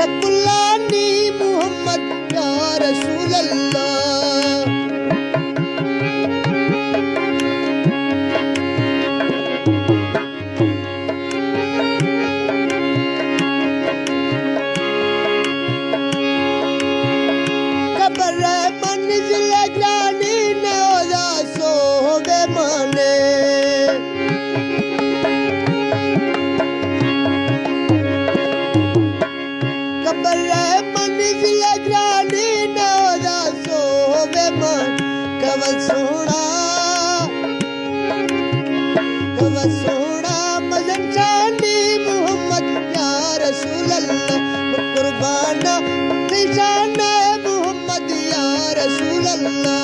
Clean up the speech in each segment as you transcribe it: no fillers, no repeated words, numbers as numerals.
तकुल्लानी मोहम्मद या रसूल अल्लाह। कब्र मंजिल ग्रानी ने ओजा सोवे माने, कब्र मंजिल ग्रानी ने ओजा सोवे मान। कवल सोना मजन चांदी मोहम्मद या रसूल अल्लाह। कुर्बाना निशान मोहम्मद या रसूल अल्लाह।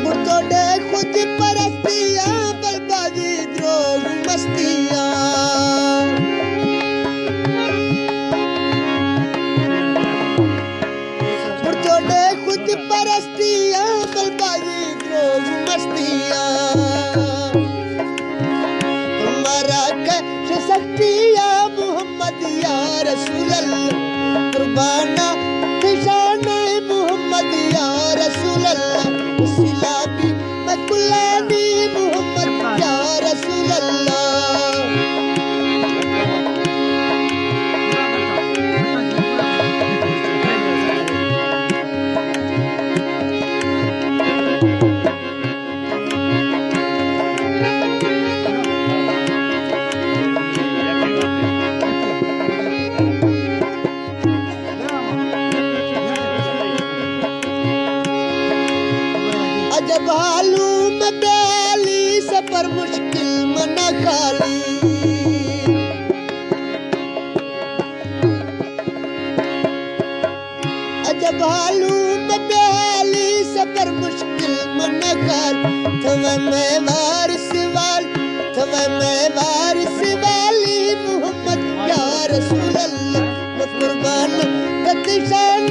मुर्तोड़े खुद परस्तियां बर्बादी द्रोह मस्तियां, मुर्तोड़े खुद परस्तियां बर्बादी द्रोह मस्तियां। तुम्हारा कैश शक्तियां मोहम्मद या रसूल अल्लाह। कुर्बाना निशान मोहम्मद या रसूल अल्लाह। सिलाबी मकुलानी मोहम्मद या रसूल अल्लाह। अजब हालू में बेली सफर मुश्किल मना खाली, अजब हालू में बेली सफर मुश्किल मना खाली। थवे में वारिस वाली मोहम्मद या रसूल अल्लाह। कुर्बान कतिशान